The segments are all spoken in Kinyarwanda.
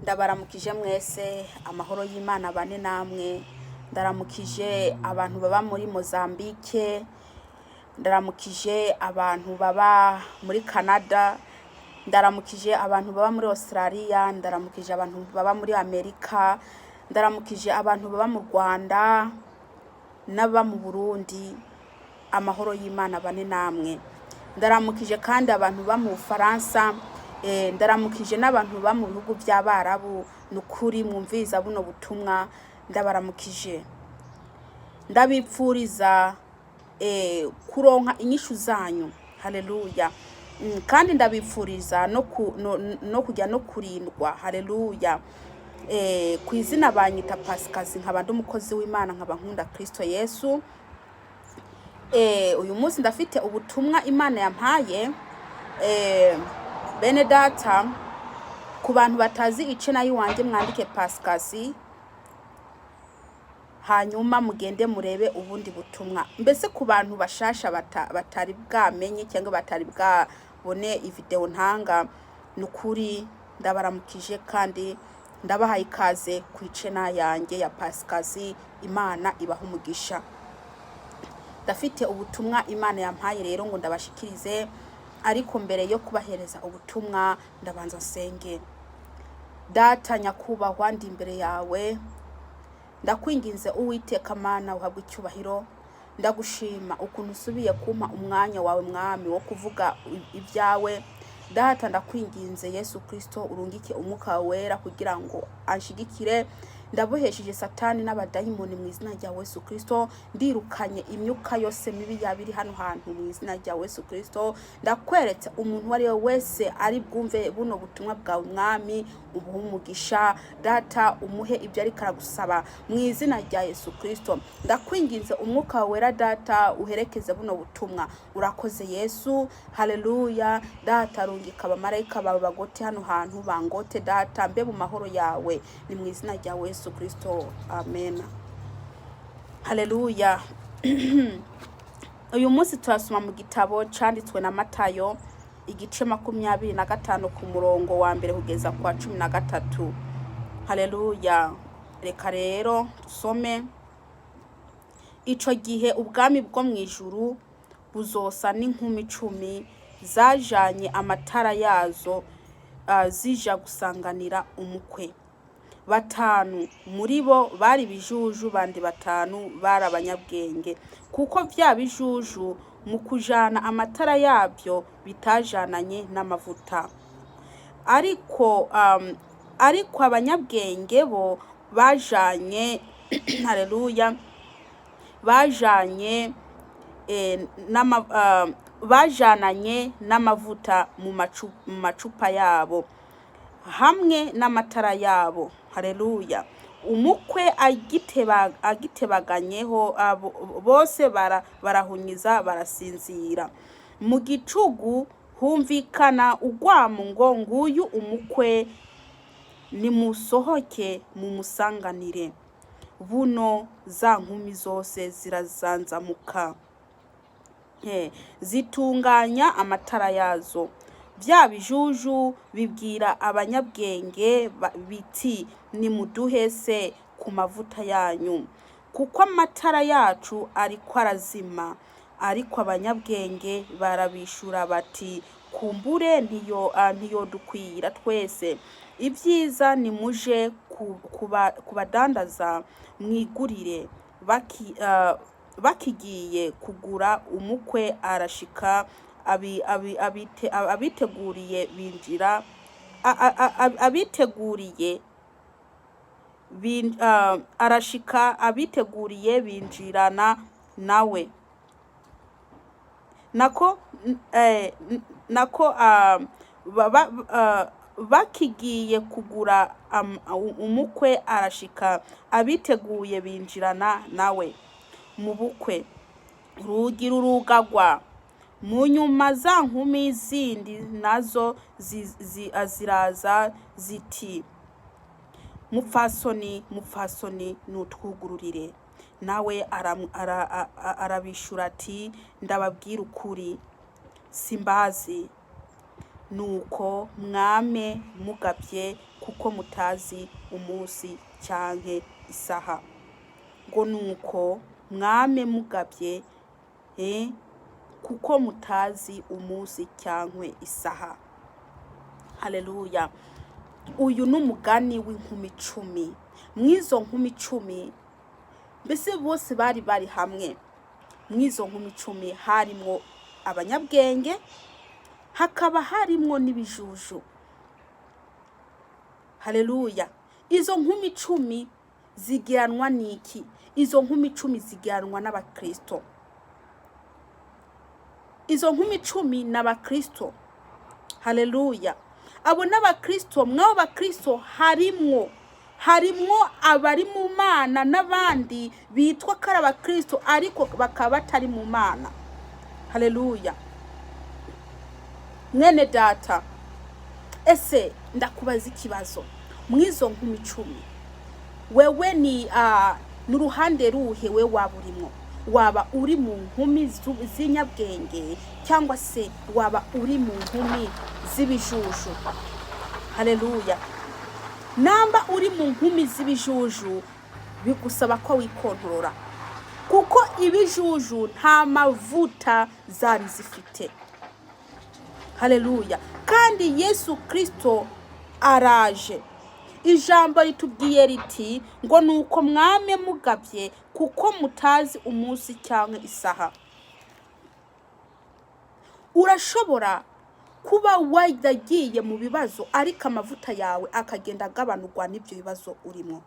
Ndabaramukije mwese amahoro y'Imana bane namwe. Ndaramukije abantu baba muri Mozambique, ndaramukije abantu baba muri Canada, ndaramukije abantu baba muri Australia, ndaramukije abantu baba muri Amerika, ndaramukije abantu baba mu Rwanda n'aba mu Burundi. Amahoro y'Imana bane namwe. Ndaramukije kandi abantu baba mu Faransa, ndaramukije n'abantu baba mu bihugu by'Abarabu. Nukuri mwumviza buno butumwa, ndabaramukije. Ndabipfuriza kuronka inyishu zanyu. Haleluya. Kandi ndabipfuriza no kujya no kurindwa. Haleluya. Ku izina banyita Pasikazi, nkaba ndi umukozi w'Imana, nkaba nkunda Kristo Yesu. Uyu munsi ndafite ubutumwa Imana yampaye, bene data, ku bantu batazi ice nayo wanjye mwandike Pasikazi, hanyuma mugende murebe ubundi butumwa. Mbese ku bantu bashasha batari bwamenye cyangwa batari bwabone ivideo ntanga, nukuri ndabaramukije kandi ndabahaye ikaze ku ice yanjye ya Pasikazi. Imana ibaha umugisha. Ndafite ubutumwa Imana yampaye rero ngo ndabashikirize, ariko mbere yo kubahereza ubutumwa ndabanza nsenge. Data nyakubahwa, ndi imbere yawe, ndakwinginze Uwiteka Mana uhabwe icyubahiro. Ndagushima ukuntu usubiye kumpa umwanya wawe mwami wo kuvuga ibyawe. Data ndakwinginze Yesu Kristo urungike umwuka wera kugira ngo anshigikire. Ndabohesheje Satani n'abadayimoni mu izina rya Yesu Kristo. Ndirukanye imyuka yose mibi yabiri hano hantu mu izina rya Yesu Kristo. Ndakweretse umuntu wari wese ari bwumve buno butumwa bwawe mwami, ubuhe umugisha. Data umuhe ibyo ari karagusaba mu izina rya Yesu Kristo. Ndakwinginze umwuka wera data uherekeze buno butumwa. Urakoze Yesu. Haleluya. Data rungika abamarayika bawe bagote hano hantu, bangote data, mbe mu mahoro yawe, ni mu izina rya Yesu Kristo. Amen. Haleluya. Uyu munsi turasoma mu gitabo cyanditswe na Matayo, igice 25 ku murongo wa mbere kugeza kwa 13. Haleluya. Reka rero tusome. Ico gihe ubwami bwo mu ijuru buzosa n'inkumi 10 zajanye amatara yazo, zija gusanganira umukwe. 5 muri bo bari bijuju, bandi 5 bari abanyabwenge, kuko vya bijuju mu kujana amatara yabyo bitajananye n'amavuta. Ariko abanyabwenge bo bajanye haleluya, bajananye n'amavuta mu macupa yabo hamwe n'amatara yabo. Haleluya. Umukwe agitebaganyeho, bose barahunyiza barasinzira. Mu gicugu humvikana ugwamo ngo nguyu umukwe, nimusohoke mumusanganire. Buno za nkumi zose zirazanzamuka, zitunganya amatara yazo. Vya bijuju bibwira abanyabwenge biti, nimuduhe se ku mavuta yanyu, kuko amatara yacu ariko arazima. Ariko abanyabwenge barabishura bati, kumbure ntiyo dukwira twese. Ibyiza nimuje kubadandaza mwigurire. Bakigiye kugura, umukwe arashika, abiteguriye binjira, arashika abiteguriye binjirana nawe. Bakigiye kugura, umukwe arashika abiteguye binjirana nawe mu bukwe. Urugi rurugagwa. Mu nyuma za nkumi zindi nazo ziraza ziti, mupfasoni nutwugururire. Nawe arabishura ati, ndababwira ukuri, simbazi. Nuko mwame mugabye kuko mutazi umunsi canke isaha. Ngo nuko mwame mugabye kuko mutazi umunsi cyankwe isaha. Haleluya. Uyu n'umugani w'inkumi 10. Mwizo nkumi 10 mbese bose bari hamwe. Mwizo nkumi 10 harimo abanyabwenge, hakaba harimo n'ibijuju. Haleluya. Izo nkumi 10 zigiranwa niki? Izo nkumi 10 zigiranwa n'abakristo. Izo nkumi 10 n'abakristo. Haleluya. Abo n'abakristo, mwabo bakristo harimo abari mu Mana n'abandi bitwa kara abakristo ariko bakaba batari mu Mana. Haleluya. Mwene data, ese ndakubaza ikibazo. Mwizo nkumi 10 wewe ni n'uruhande ruhe we waburimo? Waba uri mu nkumi z'inyabwenge cyangwa se waba uri mu nkumi z'ibijuju? Haleluya. Namba uri mu nkumi z'ibijuju bigusaba ko wikontorora, kuko ibijuju nta mavuta zari zifite. Haleluya. Kandi Yesu Kristo araje. Ijambo ritubwiye riti ngo nuko mwame mugabye kuko mutazi umunsi cyangwa isaha. Urashobora kuba wagiye mu bibazo ariko amavuta yawe akagenda agabanurwa n'ibyo bibazo urimo.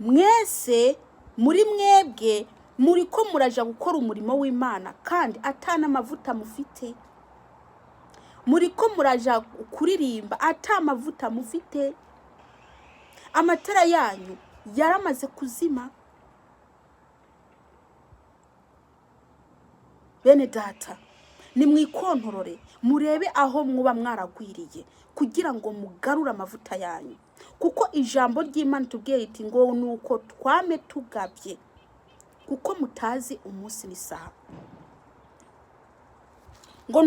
Mwese muri mwebwe muri ko muraja gukora umurimo w'Imana kandi atana amavuta mufite. Muri ko muraja kuririmba ata amavuta mufite. Amatara yanyu yaramaze kuzima. Bene data, ni mwikontorore murebe aho mwuba mwaragwiriye kugira ngo mugarure amavuta yanyu, kuko ijambo ry'Imana tubwiye riti ngo nuko twame tugabye kuko mutazi umunsi n'isaha. Ngo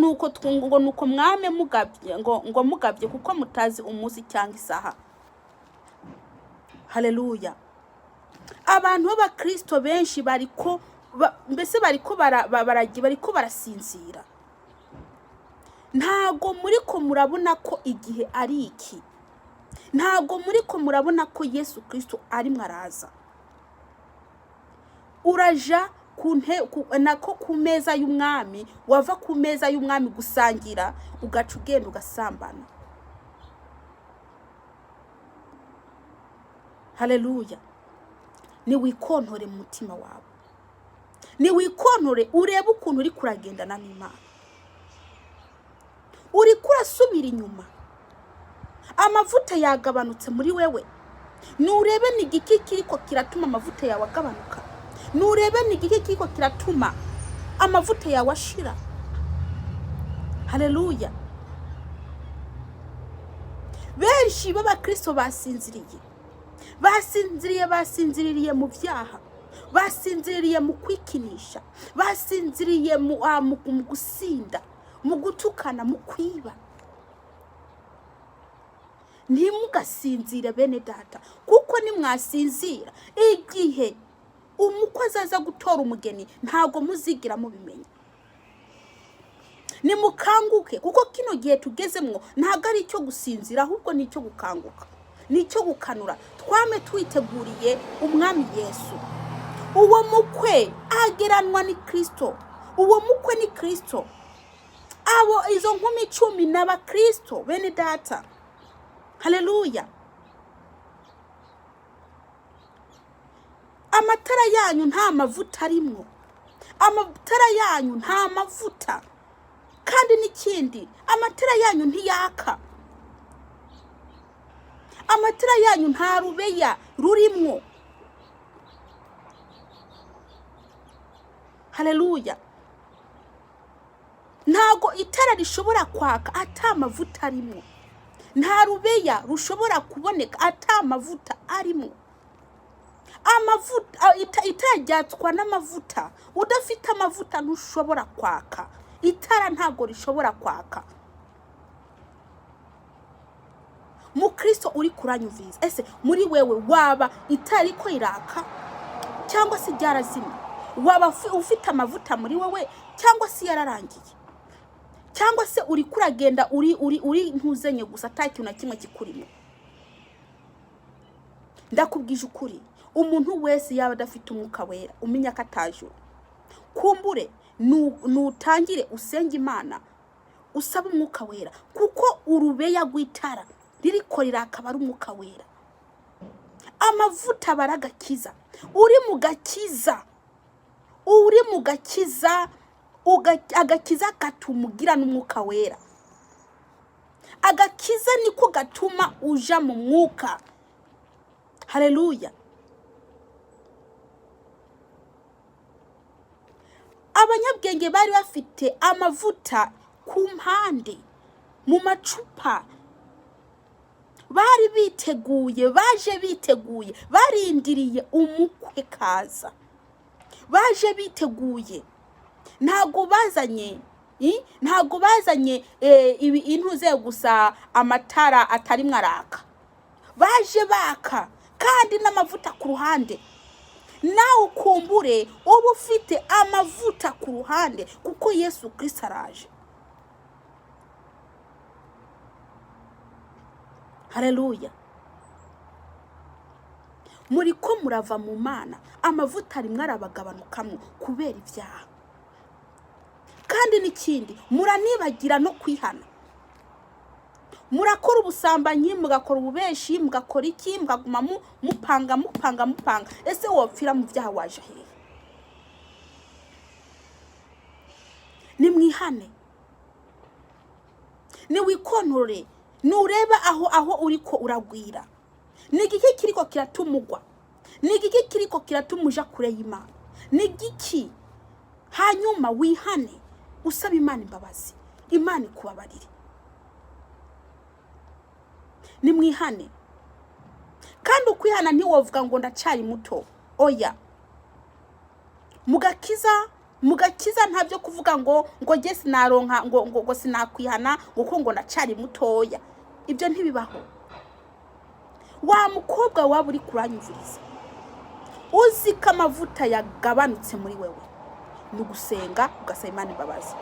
nuko mwame mugabye ngo mugabye kuko mutazi umunsi cyangwa isaha. Haleluya. Abantu b'abakristo benshi bariko barasinzira. Ntago muri ko murabona ko igihe ari iki. Ntago muri ko murabona ko Yesu Kristo ari mwaraza. Uraja ku meza y'umwami, wava ku meza y'umwami gusangira ugaca ugenda ugasambana. Haleluya. Ni wikontore mu mutima wawe. Ni wikontore urebe ukuntu uri kuragendana n'Imana. Uri kurasubira inyuma. Amavuta yagabanutse muri wewe. Nurebe ni igiki kiriko kiratuma amavuta yawe agabanuka. Nurebe ni igiki kiriko kiratuma amavuta yawe ashira. Haleluya. Benshi b'abakristo basinziriye. Basinziriye mu byaha. Basinziriye mu kwikinisha. Basinziriye mu gusinda, mu gutukana, mu kwiba. Ntimugasinzire bene data, kuko nimwasinzira igihe umukwe azaza gutora umugeni ntago muzigira mubimenya. Nimukanguke, kuko kino gihe tugezemwo ntago ari cyo gusinzira ahubwo ni cyo gukanguka, ni cyo gukanura. Twame twiteguriye umwami Yesu. Uwo mukwe ageranwa ni Kristo. Uwo mukwe ni Kristo. Abo izo nkumi 10 n'abakristo bene data. Haleluya. Amatara yanyu nta mavuta arimwo. Amatara yanyu nta mavuta. Kandi n'ikindi, amatara yanyu ntiyaka. Amatara yanyu nta rubeya rurimwo. Haleluya. Ntago itara rishobora kwaka ata mavuta arimo. Nta rubeya rushobora kuboneka ata mavuta arimo. Amavuta itara ryatswa n'amavuta. Udafite amavuta ntushobora kwaka. Itara ntago rishobora kwaka. mu Kristo uri kuranyumviriza, ese muri wewe waba itari ko iraka cyangwa se byarazimye? Waba ufite amavuta muri wewe cyangwa se yararangiye? Cyangwa se uri kuragenda uri ntuzenye gusa atakintu na kimwe kikurimo? Ndakubwije ukuri, umuntu wese yaba adafite umwuka wera umenya ko ataje. Kumbure nutangire usenga Imana usaba umwuka wera, kuko urubeya rw'itara ririko riraka ari umwuka wera. Amavuta baragakiza, uri mu gakiza agakiza katumugira n'umwuka wera. Agakiza niko gatuma uja mu mwuka. Haleluya. Abanyabwenge bari bafite amavuta ku mpande mu macupa, bari biteguye, baje biteguye, barindiriye umukwe kaza, baje biteguye. Ntago bazanye intuze gusa amatara atari mwaraka, baje baka kandi n'amavuta ku ruhande. Nawe ukumbure uba ufite amavuta ku ruhande, kuko Yesu Kristo araje. Haleluya. Muri ko murava mu Mana, amavuta rimwe arabagabanukamo kubera ibyaha. Kandi n'ikindi, muranibagira no kwihana. Murakora ubusambanyi, mugakora ububeshi, mugakora iki, mugaguma mupanga. Ese wopfira mu byaha waje hehe? Nimwihane, niwikontorore, nureba aho uriko uragwira. Nigiki kiriko kiratumugwa? Nigiki kiriko kiratumuja kure y'Imana? Nigiki? Hanyuma wihane, usaba Imana imbabazi, Imana ikubabarire. Nimwihane. Kandi ukwihana ntiwovuga ngo ndacari muto. Oya. Mugakiza ntabyo kuvuga ngo nge sinaronka ngo sinakwihana ngo ndacari mutoya. Ibyo ntibibaho. Wa mukobwa waba uri kuranyumviriza, uzi ko amavuta yagabanutse muri wewe, nugusenga ugasaba Imana imbabazi.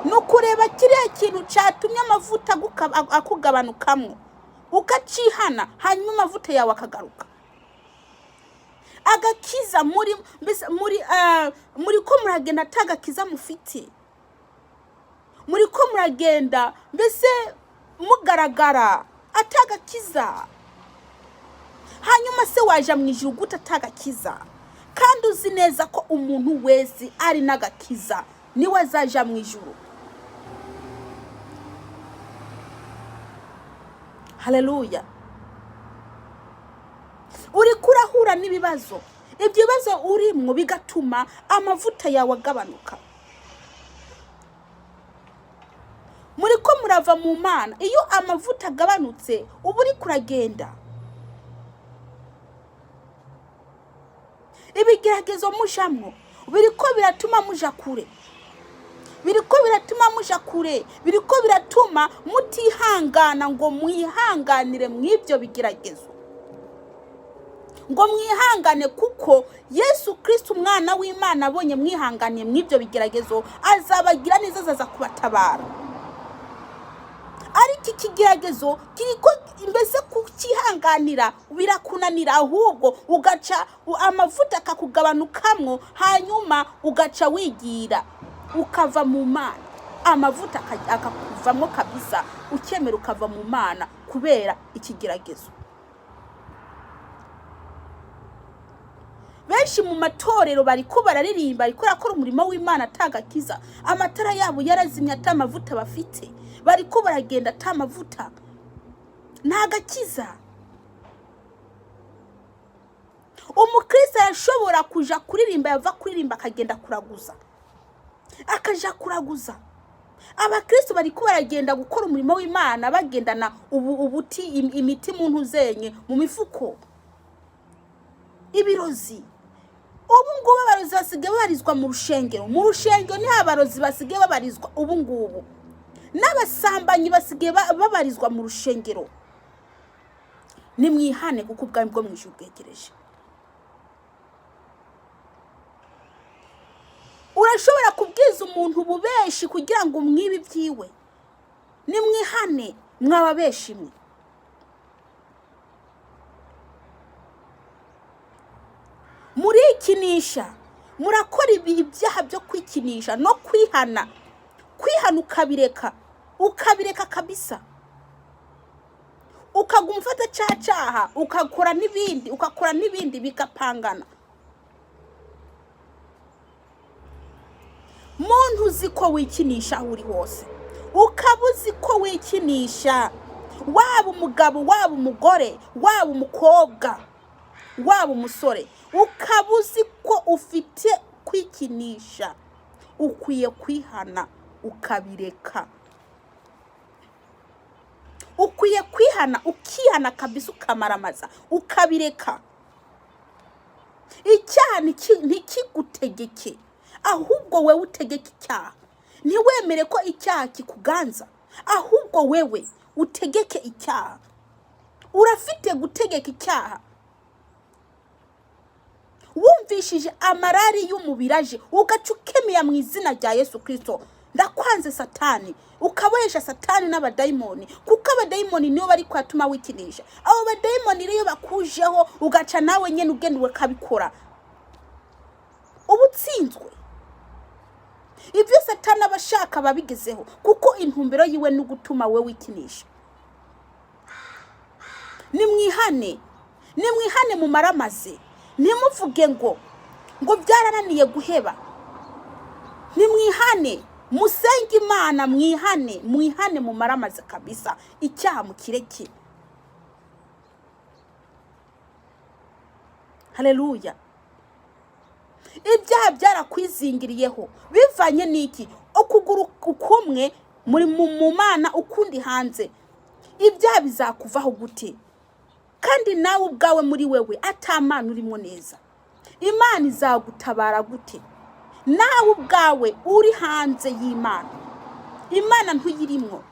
Nukureba kiriya kintu cyatumye amavuta akugabanukamo, ukacihana, hanyuma amavuta yawe akagaruka. Agakiza muri ko muragenda atagakiza mufite. Muri ko muragenda mbese mugaragara atagakiza. Hanyuma se waje mu ijuru gute atagakiza? Kandi uzi neza ko umuntu wese ari n'agakiza niwe azaja mu ijuru. Haleluya. Uri kurahura n'ibibazo, ibyo bibazo urimwo bigatuma amavuta yawe agabanuka. Muri ko murava mu Mana, iyo amavuta agabanutse uba uri kuragenda. Ibigeragezo mujamwo biriko biratuma muja kure. Biriko biratuma mutihangana ngo mwihanganire mw'ibyo bigeragezo. Ngo mwihangane kuko Yesu Kristo umwana w'Imana abonye mwihanganiye mw'ibyo bigeragezo, azabagira neza, azaza kubatabara. Ariko ikigeragezo kiriko mbese kukihanganira birakunanira, ahubwo ugaca amavuta akakugabanukamwo, hanyuma ugaca wigira ukava mu Mana, amavuta akakuvamwo kabisa, ukemera ukava mu Mana kubera ikigeragezo. Benshi mu matorero bariko bararirimba, ariko rakora umurimo w'Imana atagakiza, amatara yabo yarazimye, atamavuta bafite, bariko baragenda atamavuta, ntagakiza. Umukristo yashobora kuja kuririmba, yava kuririmba akagenda kuraguza, akaja kuraguza. Abakristo bariko baragenda gukora umurimo w'Imana, bagendana ubuti, imiti mu ntuzenye mu mifuko, ibirozi. Ubu ngubu abarozi basigaye babarizwa mu rushengero. Mu rushengero ni abarozi basigaye babarizwa ubu ngubu. N'abasambanyi basigaye babarizwa mu rushengero. nimwihane kuko ubwami bwo mwijuru bwegereje. Urashobora kubwiza umuntu ububeshi kugira ngo umwibe ibyiwe. Nimwihane mwababeshi mwe. Murikinisha, murakora ibyaha byo kwikinisha no kwihana. Kwihana ukabireka kabisa. Ukagumfata cyaha ukakora n'ibindi bigapangana. Muntu uzi ko wikinisha aho uri hose, ukaba uzi ko wikinisha, waba umugabo, waba umugore, waba umukobwa, waba umusore, ukaba uzi ko ufite kwikinisha, ukwiye kwihana ukabireka. Ukwiye kwihana, ukihana kabisa, ukamaramaza ukabireka. Icyaha ntikigutegeke, ahubwo wewe utegeka icyaha. Ntiwemere ko icyaha kikuganza, ahubwo wewe utegeke icyaha. Urafite gutegeka icyaha. Wumvishije amarari y'umubiraje ugaca ukemera mu izina rya Yesu Kristo, ndakwanze Satani, ukabohesha Satani n'abadayimoni, kuko abadayimoni nibo bari kwatuma wikinisha. Abo badayimoni rero bakujeho ugaca nawe nyene ugenewe kabikora, ubutsinzwe. Ibyo Satani abashaka babigezeho, kuko intumbero yiwe no gutuma we wikinisha. Nimwihane mu maramaze. Nimuvuge ngo byarananiye guheba. Nimwihane, musenge Imana, mwihane mu maramaze kabisa, icyaha mukireke. Haleluya. Ibyaha byarakwizingiriyeho bivanye n'iki? Ukuguru kumwe muri mu Mana, ukundi hanze. Ibyaha bizakuvaho gute? Kandi nawe ubwawe muri wewe atamana urimo neza. Imana izagutabara gute? Nawe ubwawe uri hanze y'Imana. Imana ntuyirimo.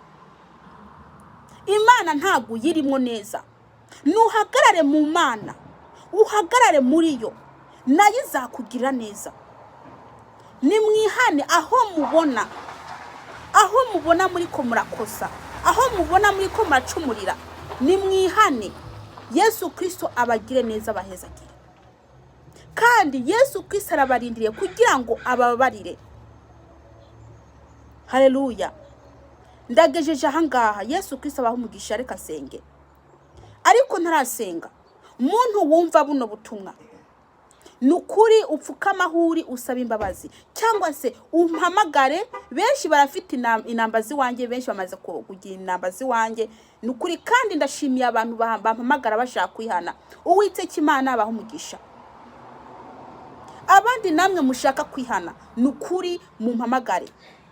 Imana ntago yirimo neza. Nuhagarare mu Mana, uhagarare muri yo, nayo izakugirira neza. Nimwihane aho mubona muri ko murakosa, aho mubona muri ko muracumurira. Nimwihane, Yesu Kristo abagire neza, bahezagire. Kandi Yesu Kristo arabarindiriye kugira ngo ababarire. Haleluya. Ndagejeje ahangaha. Yesu Kristo abaho umugisha, reka senge. Ariko ntarasenga, umuntu wumva buno butumwa, nukuri upfukama huri usaba imbabazi, cyangwa se umpamagare. Benshi barafite inambazi wanjye, benshi bamaze kugira inambazi wanjye. Nukuri kandi ndashimiye abantu bampamagara bashaka kwihana. Uwiteka Imana abaho umugisha. Abandi namwe mushaka kwihana, nukuri mumpamagare,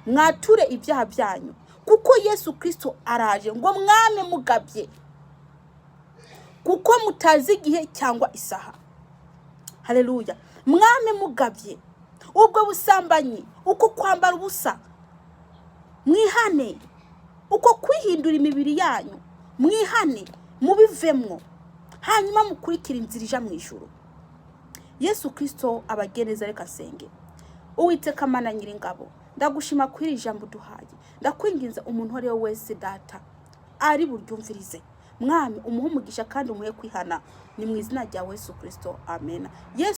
mwature ibyaha byanyu, kuko Yesu Kristo araje ngo mwame mugabye, kuko mutazi igihe cyangwa isaha. Haleluya. Mwame mugabye ubwo busambanyi, uko kwambara ubusa, mwihane. Uko kwihindura imibiri yanyu, mwihane mubivemwo, hanyuma mukurikira inzira ija mu ijuru. Yesu Kristo abageneza, reka senge. Uwiteka Mana Nyiringabo, ndagushima kwiri ijambo duhaye. Ndakwinginze umuntu ari we wese data ari buryumvirize, mwami umuhe umugisha kandi umuhe kwihana. Ni mu izina rya Yesu Kristo, amen.